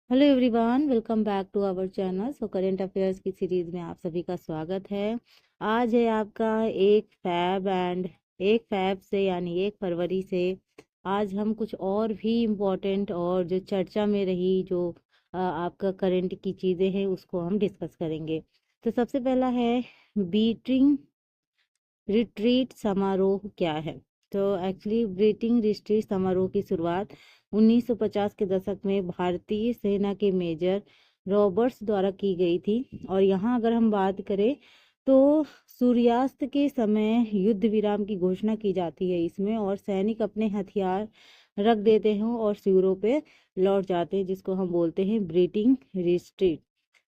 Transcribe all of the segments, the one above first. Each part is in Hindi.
Hello everyone, welcome back to our channel. Current affairs की सीरीज में आप सभी का स्वागत है। आज है आपका एक फैब से यानी 1 फरवरी से आज हम कुछ और भी इम्पोर्टेंट और जो चर्चा में रही जो आपका करंट की चीज़ें हैं उसको हम डिस्कस करेंगे। तो सबसे पहला है बीटिंग रिट्रीट समारोह क्या है। तो एक्चुअली ब्रीटिंग रिट्रीट समारोह की शुरुआत 1950 के दशक में भारतीय सेना के मेजर रॉबर्ट्स द्वारा की गई थी। और यहाँ अगर हम बात करें तो सूर्यास्त के समय युद्ध विराम की घोषणा की जाती है इसमें, और सैनिक अपने हथियार रख देते हैं और शिविरों पे लौट जाते हैं, जिसको हम बोलते हैं ब्रीटिंग रिट्रीट।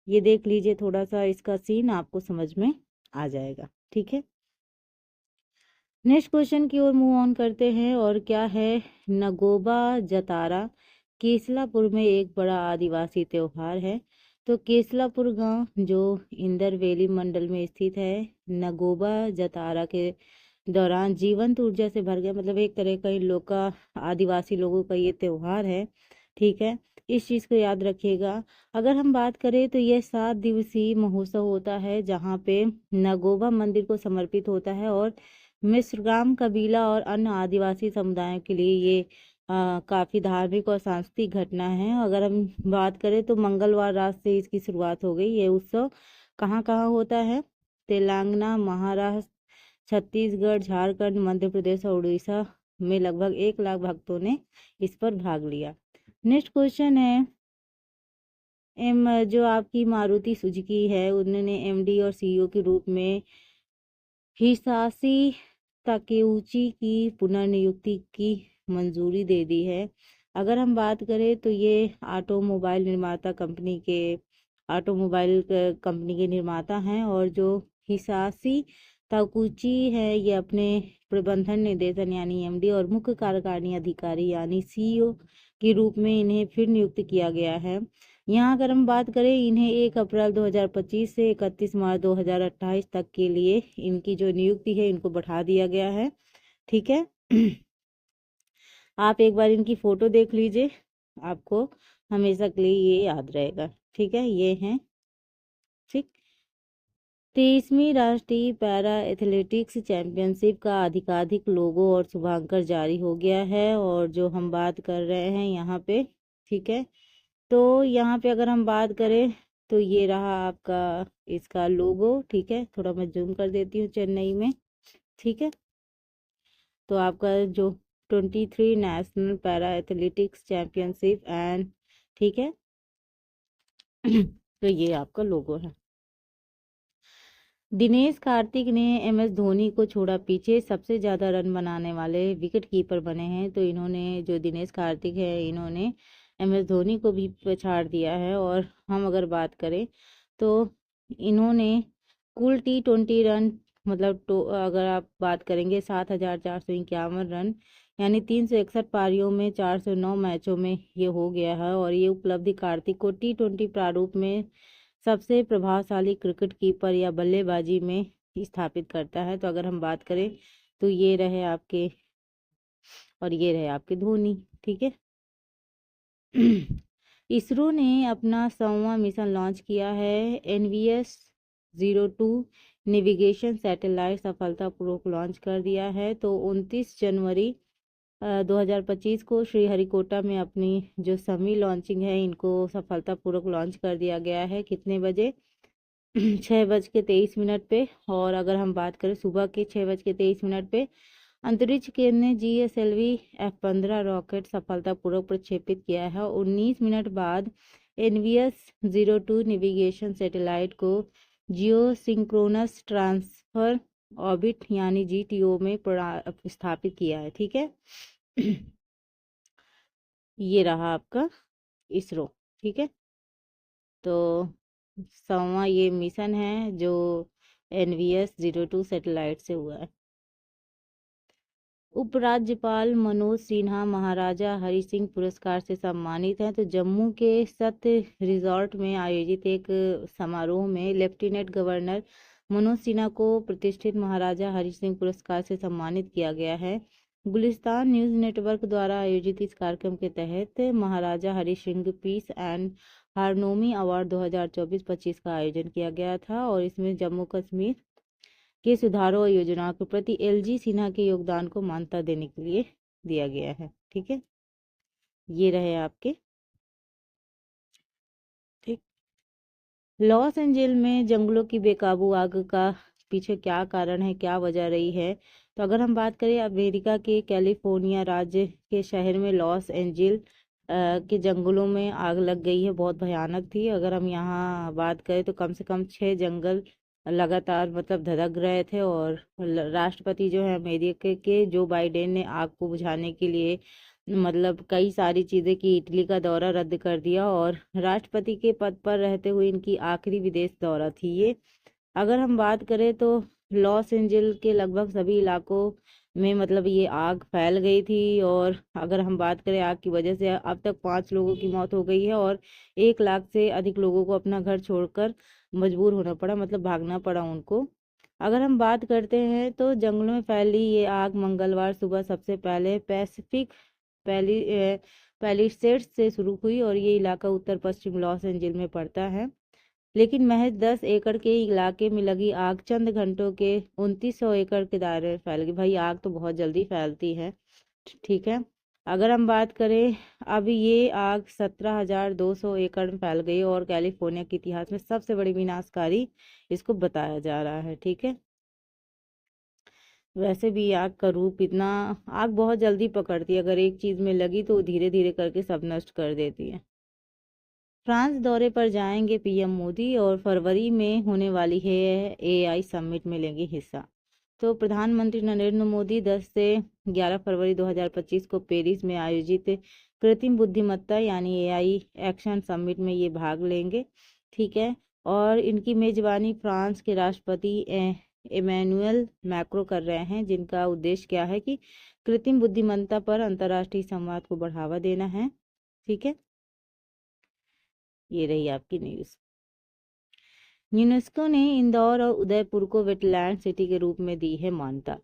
ये देख लीजिए, थोड़ा सा इसका सीन आपको समझ में आ जाएगा। ठीक है, नेक्स्ट क्वेश्चन की ओर मूव ऑन करते हैं। और क्या है नगोबा जतारा। केसलापुर में एक बड़ा आदिवासी त्योहार है। तो केसलापुर गांव जो इंदर वैली मंडल में स्थित है, नगोबा जतारा के दौरान जीवंत ऊर्जा से भर गया। मतलब एक तरह का इन लोग का, आदिवासी लोगों का ये त्योहार है। ठीक है, इस चीज़ को याद रखिएगा। अगर हम बात करें तो यह 7 दिवसीय महोत्सव होता है जहाँ पे नगोबा मंदिर को समर्पित होता है, और मिश्रगाम कबीला और अन्य आदिवासी समुदायों के लिए ये काफ़ी धार्मिक और सांस्कृतिक घटना है। अगर हम बात करें तो मंगलवार रात से इसकी शुरुआत हो गई। ये उत्सव कहाँ कहाँ होता है? तेलंगाना, महाराष्ट्र, छत्तीसगढ़, झारखंड, मध्य प्रदेश और उड़ीसा में लगभग 1 लाख भक्तों ने इस पर भाग लिया। नेक्स्ट क्वेश्चन है जो आपकी मारुति सुजुकी है, उन्होंने एमडी और सीईओ के रूप में हिसाशी ताकेउची की पुनर्नियुक्ति की मंजूरी दे दी है। अगर हम बात करें तो ये ऑटोमोबाइल कंपनी के निर्माता हैं, और जो हिसाशी ताकुची है ये अपने प्रबंधन निदेशन यानी एमडी और मुख्य कार्यकारिणी अधिकारी यानी सीईओ के रूप में इन्हें फिर नियुक्त किया गया है। यहाँ अगर हम बात करें, इन्हें 1 अप्रैल 2025 से 31 मार्च 2028 तक के लिए इनकी जो नियुक्ति है इनको बढ़ा दिया गया है। ठीक है, आप एक बार इनकी फोटो देख लीजिए, आपको हमेशा के लिए ये याद रहेगा। ठीक है, ये हैं। ठीक, 23वीं राष्ट्रीय पैरा एथलेटिक्स चैंपियनशिप का आधिकारिक लोगो और शुभांकर जारी हो गया है, और जो हम बात कर रहे हैं यहाँ पे। ठीक है, तो यहाँ पे अगर हम बात करें तो ये रहा आपका इसका लोगो। ठीक है, थोड़ा मैं जूम कर देती हूँ चेन्नई में। ठीक है, तो आपका जो 23 national para athletics championship and, ठीक है तो ये आपका लोगो है। दिनेश कार्तिक ने एमएस धोनी को छोड़ा पीछे, सबसे ज़्यादा रन बनाने वाले विकेट कीपर बने हैं। तो इन्होंने, जो दिनेश कार्तिक है, इन्होंने एमएस धोनी को भी पछाड़ दिया है। और हम अगर बात करें तो इन्होंने कुल T20 रन, मतलब अगर आप बात करेंगे 7,451 रन, यानी 361 पारियों में 409 मैचों में ये हो गया है। और ये उपलब्धि कार्तिक को T20 प्रारूप में सबसे प्रभावशाली क्रिकेट कीपर या बल्लेबाजी में स्थापित करता है। तो अगर हम बात करें तो ये रहे आपके, और ये रहे आपके धोनी। ठीक है, इसरो ने अपना 100वां मिशन लॉन्च किया है। NVS-02 नेविगेशन सैटेलाइट सफलतापूर्वक लॉन्च कर दिया है। तो 29 जनवरी 2025 को श्रीहरिकोटा में अपनी जो समी लॉन्चिंग है इनको सफलतापूर्वक लॉन्च कर दिया गया है। कितने बजे? 6:23 पे। और अगर हम बात करें सुबह के 6:23 पे, अंतरिक्ष केंद्र ने GSLV F-15 रॉकेट सफलतापूर्वक प्रक्षेपित किया है। 19 मिनट बाद NVS-02 नेविगेशन सैटेलाइट को जियो सिंक्रोनस ट्रांसफर ऑर्बिट यानी GTO में स्थापित किया है। ठीक है, ये रहा आपका इसरो। ठीक है, तो 100वां ये मिशन है जो NVS-02 सैटेलाइट से हुआ है। उपराज्यपाल मनोज सिन्हा महाराजा हरि सिंह पुरस्कार से सम्मानित हैं। तो जम्मू के सत्य रिजॉर्ट में आयोजित एक समारोह में लेफ्टिनेंट गवर्नर मनोज सिन्हा को प्रतिष्ठित महाराजा हरि सिंह पुरस्कार से सम्मानित किया गया है। गुलिस्तान न्यूज़ नेटवर्क द्वारा आयोजित इस कार्यक्रम के तहत Maharaja Hari Singh peace and harmony award 2024-25 का आयोजन किया गया था और इसमें जम्मू कश्मीर के सुधारों और योजनाओं के प्रति एलजी सिन्हा के योगदान को मान्यता देने के लिए दिया गया है। ठीक है, ये रहे आपके। ठीक, लॉस एंजल्स में जंगलों की बेकाबू आग का पीछे क्या कारण है, क्या वजह रही है? तो अगर हम बात करें अमेरिका के कैलिफोर्निया राज्य के शहर में लॉस एंजल्स के जंगलों में आग लग गई है, बहुत भयानक थी। अगर हम यहाँ बात करें तो कम से कम 6 जंगल लगातार मतलब धधक रहे थे और राष्ट्रपति जो है अमेरिका के जो बाइडेन ने आग को बुझाने के लिए मतलब कई सारी चीज़ें की, इटली का दौरा रद्द कर दिया और राष्ट्रपति के पद पर रहते हुए इनकी आखिरी विदेश दौरा थी ये। अगर हम बात करें तो लॉस एंजल्स के लगभग सभी इलाकों में मतलब ये आग फैल गई थी और अगर हम बात करें आग की वजह से अब तक 5 लोगों की मौत हो गई है और 1 लाख से अधिक लोगों को अपना घर छोड़कर मजबूर होना पड़ा, मतलब भागना पड़ा उनको। अगर हम बात करते हैं तो जंगलों में फैली ये आग मंगलवार सुबह सबसे पहले पैसिफिक पैली पैलिसेड्स से शुरू हुई और ये इलाका उत्तर पश्चिम लॉस एंजल्स में पड़ता है। लेकिन महज 10 एकड़ के इलाके में लगी आग चंद घंटों के 2900 एकड़ के दायरे में फैल गई। भाई आग तो बहुत जल्दी फैलती है। ठीक है, अगर हम बात करें अब ये आग 17,200 एकड़ में फैल गई और कैलिफोर्निया के इतिहास में सबसे बड़ी विनाशकारी इसको बताया जा रहा है। ठीक है, वैसे भी आग का रूप इतना, आग बहुत जल्दी पकड़ती है, अगर एक चीज में लगी तो धीरे धीरे करके सब नष्ट कर देती है। फ्रांस दौरे पर जाएंगे पीएम मोदी और फरवरी में होने वाली है एआई समिट में लेंगे हिस्सा। तो प्रधानमंत्री नरेंद्र मोदी 10 से 11 फरवरी 2025 को पेरिस में आयोजित कृत्रिम बुद्धिमत्ता यानी एआई एक्शन समिट में ये भाग लेंगे। ठीक है, और इनकी मेजबानी फ्रांस के राष्ट्रपति इमैनुअल मैक्रों कर रहे हैं, जिनका उद्देश्य क्या है कि कृत्रिम बुद्धिमत्ता पर अंतर्राष्ट्रीय संवाद को बढ़ावा देना है। ठीक है, ये रही आपकी न्यूज़। यूनेस्को ने इंदौर और उदयपुर को वेटलैंड सिटी के रूप में दी है मान्यता।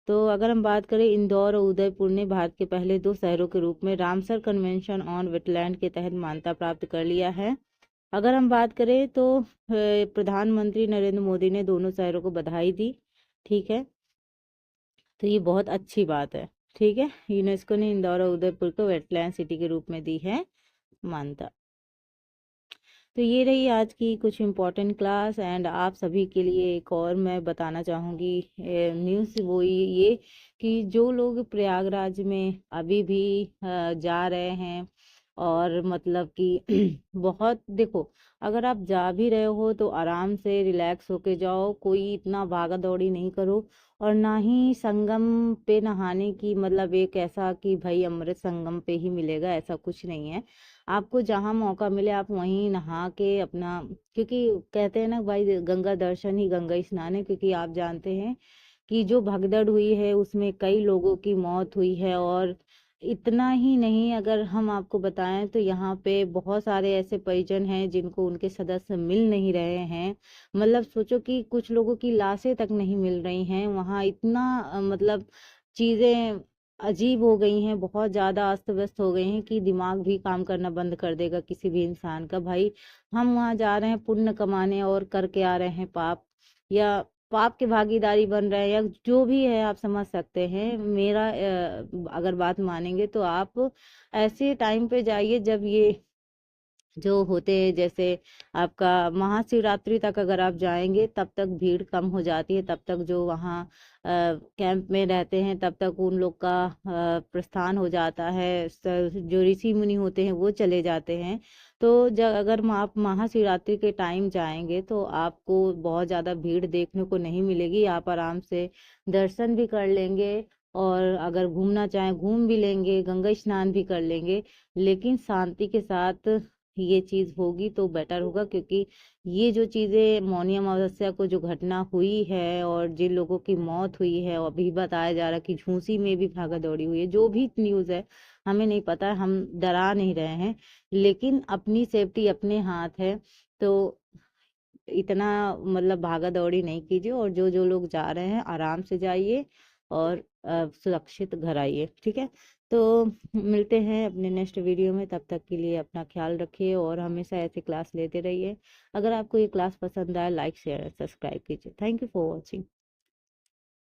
तो अगर हम बात करें इंदौर और उदयपुर ने भारत के पहले 2 शहरों के रूप में रामसर कन्वेंशन ऑन वेटलैंड के तहत मान्यता प्राप्त कर लिया है। अगर हम बात करें तो प्रधानमंत्री नरेंद्र मोदी ने दोनों शहरों को बधाई दी। ठीक है, तो ये बहुत अच्छी बात है। ठीक है, यूनेस्को ने इंदौर और उदयपुर को वेटलैंड सिटी के रूप में दी है मान्यता। तो ये रही आज की कुछ इम्पोर्टेंट क्लास एंड आप सभी के लिए एक और मैं बताना चाहूँगी न्यूज़, वो ये कि जो लोग प्रयागराज में अभी भी जा रहे हैं और मतलब कि बहुत देखो, अगर आप जा भी रहे हो तो आराम से रिलैक्स होके जाओ, कोई इतना भागा दौड़ी नहीं करो और ना ही संगम पे नहाने की मतलब एक ऐसा कि भाई अमृत संगम पे ही मिलेगा, ऐसा कुछ नहीं है। आपको जहाँ मौका मिले आप वहीं नहा के अपना, क्योंकि कहते हैं ना भाई गंगा दर्शन ही गंगा स्नान है, क्योंकि आप जानते हैं कि जो भगदड़ हुई है उसमें कई लोगों की मौत हुई है और इतना ही नहीं, अगर हम आपको बताएं तो यहाँ पे बहुत सारे ऐसे परिजन हैं जिनको उनके सदस्य मिल नहीं रहे हैं। मतलब सोचो कि कुछ लोगों की लाशें तक नहीं मिल रही हैं वहाँ, इतना मतलब चीजें अजीब हो गई हैं, बहुत ज्यादा अस्त व्यस्त हो गई हैं कि दिमाग भी काम करना बंद कर देगा किसी भी इंसान का। भाई हम वहाँ जा रहे हैं पुण्य कमाने और करके आ रहे हैं पाप, या पाप के भागीदारी बन रहे हैं, या जो भी है आप समझ सकते हैं मेरा अगर बात मानेंगे तो आप ऐसे टाइम पे जाइए जब ये जो होते हैं, जैसे आपका महाशिवरात्रि तक अगर आप जाएंगे तब तक भीड़ कम हो जाती है, तब तक जो वहाँ कैंप में रहते हैं तब तक उन लोग का प्रस्थान हो जाता है, जो ऋषि मुनि होते हैं वो चले जाते हैं। तो जब अगर आप महाशिवरात्रि के टाइम जाएंगे तो आपको बहुत ज़्यादा भीड़ देखने को नहीं मिलेगी, आप आराम से दर्शन भी कर लेंगे और अगर घूमना चाहें घूम भी लेंगे, गंगा स्नान भी कर लेंगे, लेकिन शांति के साथ ये चीज होगी तो बेटर होगा। क्योंकि ये जो चीजें मौनी अमावस्या को जो घटना हुई है और जिन लोगों की मौत हुई है, और अभी बताया जा रहा है कि झूसी में भी भागा दौड़ी हुई है, जो भी न्यूज है हमें नहीं पता है, हम डरा नहीं रहे हैं, लेकिन अपनी सेफ्टी अपने हाथ है। तो इतना मतलब भागा दौड़ी नहीं कीजिए और जो जो लोग जा रहे हैं आराम से जाइए, और सुरक्षित घर आइए। ठीक है, तो मिलते हैं अपने नेक्स्ट वीडियो में। तब तक के लिए अपना ख्याल रखिए और हमेशा ऐसे क्लास लेते रहिए। अगर आपको ये क्लास पसंद आए, लाइक शेयर सब्सक्राइब कीजिए। Thank you for watching.